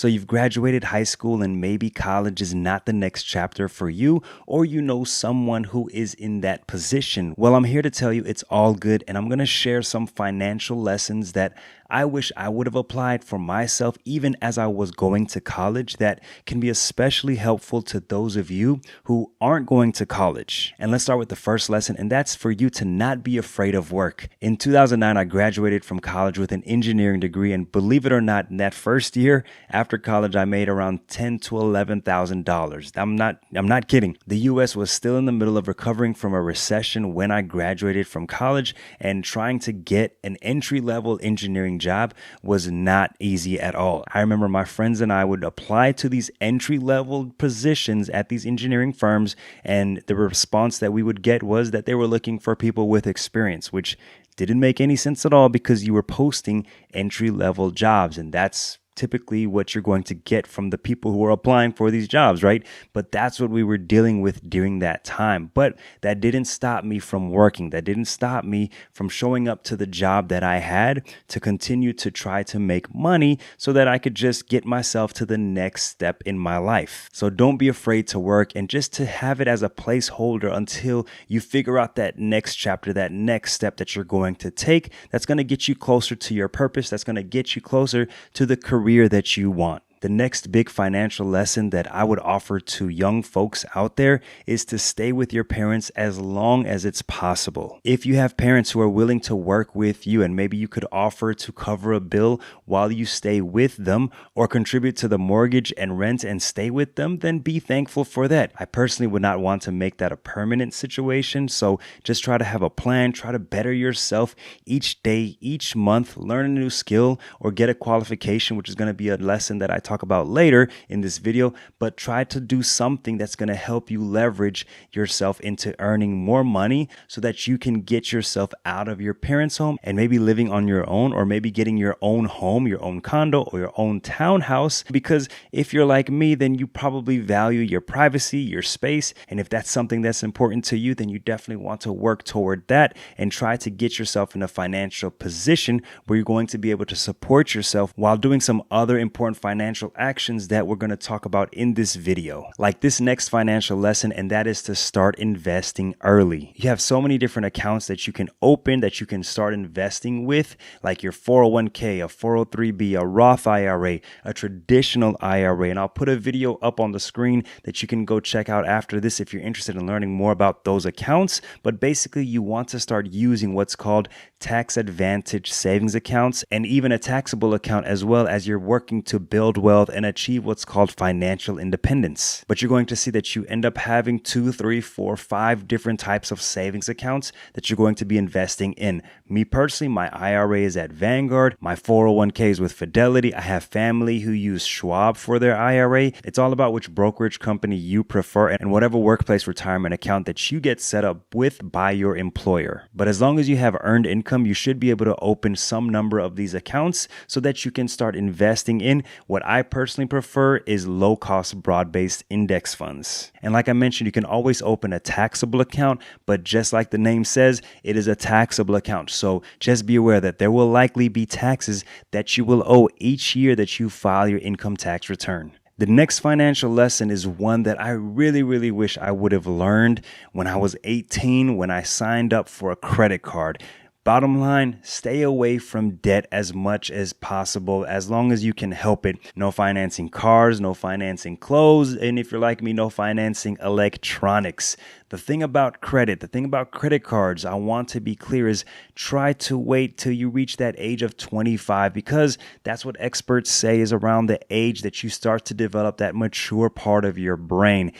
So you've graduated high school and maybe college is not the next chapter for you, or you know someone who is in that position. Well, I'm here to tell you it's all good, and I'm going to share some financial lessons that I wish I would have applied for myself even as I was going to college that can be especially helpful to those of you who aren't going to college. And let's start with the first lesson, and that's for you to not be afraid of work. In 2009, I graduated from college with an engineering degree, and believe it or not, in that first year after college, I made around $10,000 to $11,000. I'm not kidding. The US was still in the middle of recovering from a recession when I graduated from college, and trying to get an entry-level engineering job was not easy at all. I remember my friends and I would apply to these entry-level positions at these engineering firms, and the response that we would get was that they were looking for people with experience, which didn't make any sense at all because you were posting entry-level jobs, and that's typically what you're going to get from the people who are applying for these jobs, right? But that's what we were dealing with during that time. But that didn't stop me from working. That didn't stop me from showing up to the job that I had to continue to try to make money so that I could just get myself to the next step in my life. So don't be afraid to work, and just to have it as a placeholder until you figure out that next chapter, that next step that you're going to take, that's going to get you closer to your purpose. That's going to get you closer to the career that you want. The next big financial lesson that I would offer to young folks out there is to stay with your parents as long as it's possible. If you have parents who are willing to work with you, and maybe you could offer to cover a bill while you stay with them, or contribute to the mortgage and rent and stay with them, then be thankful for that. I personally would not want to make that a permanent situation, so just try to have a plan, try to better yourself each day, each month, learn a new skill or get a qualification, which is going to be a lesson that I talk about later in this video, but try to do something that's going to help you leverage yourself into earning more money so that you can get yourself out of your parents' home and maybe living on your own, or maybe getting your own home, your own condo, or your own townhouse. Because if you're like me, then you probably value your privacy, your space, and if that's something that's important to you, then you definitely want to work toward that and try to get yourself in a financial position where you're going to be able to support yourself while doing some other important financial actions that we're going to talk about in this video, like this next financial lesson, and that is to start investing early. You have so many different accounts that you can open, that you can start investing with, like your 401k, a 403b, a Roth IRA, a traditional IRA, and I'll put a video up on the screen that you can go check out after this if you're interested in learning more about those accounts. But basically, you want to start using what's called tax advantage savings accounts, and even a taxable account, as well as you're working to build wealth and achieve what's called financial independence. But you're going to see that you end up having 2, 3, 4, 5 different types of savings accounts that you're going to be investing in. Me personally, my IRA is at Vanguard. My 401k is with Fidelity. I have family who use Schwab for their IRA. It's all about which brokerage company you prefer and whatever workplace retirement account that you get set up with by your employer. But as long as you have earned income, you should be able to open some number of these accounts so that you can start investing in what I personally prefer is low-cost broad-based index funds. And like I mentioned, you can always open a taxable account, but just like the name says, it is a taxable account. So just be aware that there will likely be taxes that you will owe each year that you file your income tax return. The next financial lesson is one that I really wish I would have learned when I was 18, when I signed up for a credit card. Bottom line, stay away from debt as much as possible, as long as you can help it. No financing cars, no financing clothes, and if you're like me, no financing electronics. The thing about credit, the thing about credit cards, I want to be clear, is try to wait till you reach that age of 25, because that's what experts say is around the age that you start to develop that mature part of your brain.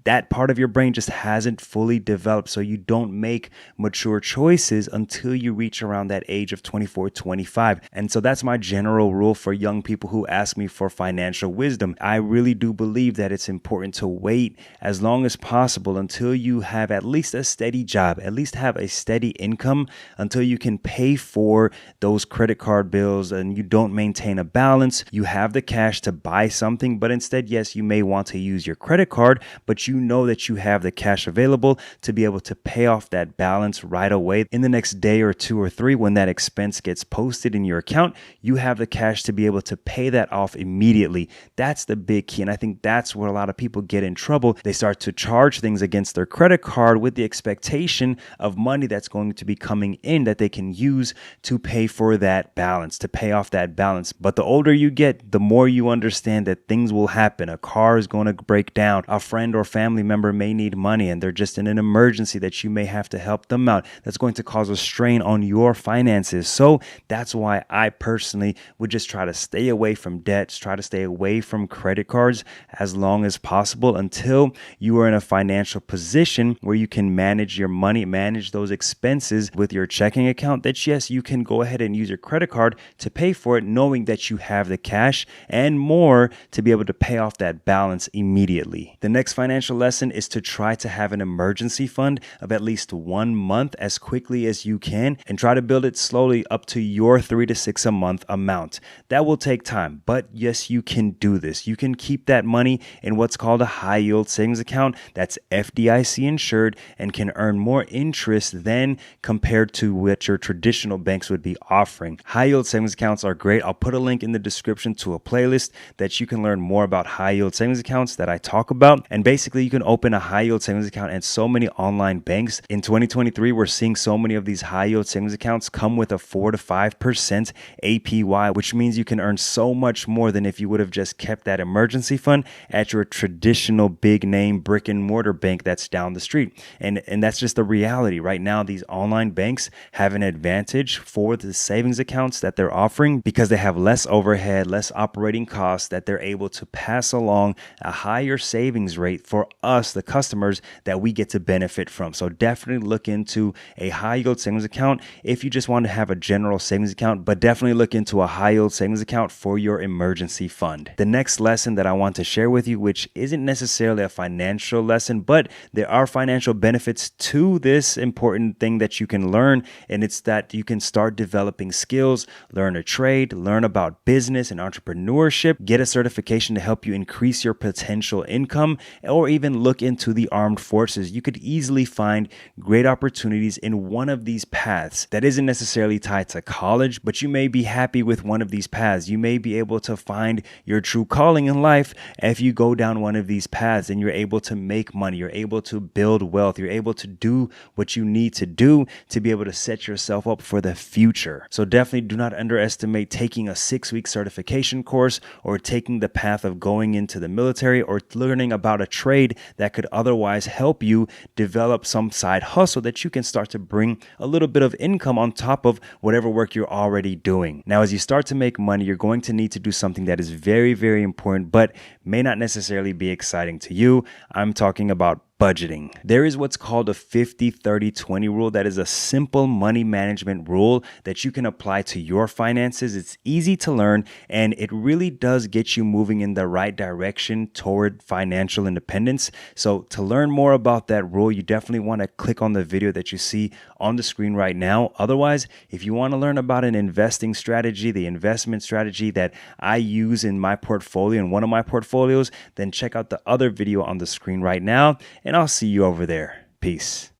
That part of your brain just hasn't fully developed, so you don't make mature choices until you reach around that age of 24, 25. And so that's my general rule for young people who ask me for financial wisdom. I really do believe that it's important to wait as long as possible until you have at least a steady job, at least have a steady income, until you can pay for those credit card bills and you don't maintain a balance. You have the cash to buy something, but instead, yes, you may want to use your credit card, but you know that you have the cash available to be able to pay off that balance right away in the next day or 2 or 3 when that expense gets posted in your account. You have the cash to be able to pay that off immediately. That's the big key. And I think that's where a lot of people get in trouble. They start to charge things against their credit card with the expectation of money that's going to be coming in that they can use to pay for that balance, to pay off that balance. But the older you get, the more you understand that things will happen. A car is going to break down. A friend or family member may need money and they're just in an emergency that you may have to help them out. That's going to cause a strain on your finances. So that's why I personally would just try to stay away from debts, try to stay away from credit cards as long as possible until you are in a financial position where you can manage your money, manage those expenses with your checking account. That yes, you can go ahead and use your credit card to pay for it, knowing that you have the cash and more to be able to pay off that balance immediately. The next financial lesson is to try to have an emergency fund of at least 1 month as quickly as you can, and try to build it slowly up to your 3 to 6 a month amount. That will take time, but yes, you can do this. You can keep that money in what's called a high yield savings account that's FDIC insured and can earn more interest than compared to what your traditional banks would be offering. High yield savings accounts are great. I'll put a link in the description to a playlist that you can learn more about high yield savings accounts that I talk about. And basically, you can open a high yield savings account at so many online banks. In 2023, we're seeing so many of these high yield savings accounts come with a 4 to 5% APY, which means you can earn so much more than if you would have just kept that emergency fund at your traditional big name brick and mortar bank that's down the street. And that's just the reality. Right now, these online banks have an advantage for the savings accounts that they're offering because they have less overhead, less operating costs, that they're able to pass along a higher savings rate for us, the customers, that we get to benefit from. So definitely look into a high yield savings account if you just want to have a general savings account, but definitely look into a high yield savings account for your emergency fund. The next lesson that I want to share with you, which isn't necessarily a financial lesson, but there are financial benefits to this important thing that you can learn, and it's that you can start developing skills, learn a trade, learn about business and entrepreneurship, get a certification to help you increase your potential income, or even look into the armed forces. You could easily find great opportunities in one of these paths that isn't necessarily tied to college, but you may be happy with one of these paths. You may be able to find your true calling in life if you go down one of these paths and you're able to make money, you're able to build wealth, you're able to do what you need to do to be able to set yourself up for the future. So definitely do not underestimate taking a 6-week certification course or taking the path of going into the military or learning about a trade that could otherwise help you develop some side hustle that you can start to bring a little bit of income on top of whatever work you're already doing. Now, as you start to make money, you're going to need to do something that is very, very important, but may not necessarily be exciting to you. I'm talking about budgeting. There is what's called a 50-30-20 rule. That is a simple money management rule that you can apply to your finances. It's easy to learn, and it really does get you moving in the right direction toward financial independence. So to learn more about that rule, you definitely want to click on the video that you see on the screen right now. Otherwise, if you want to learn about an investing strategy, the investment strategy that I use in my portfolio, in one of my portfolios, then check out the other video on the screen right now. And I'll see you over there. Peace.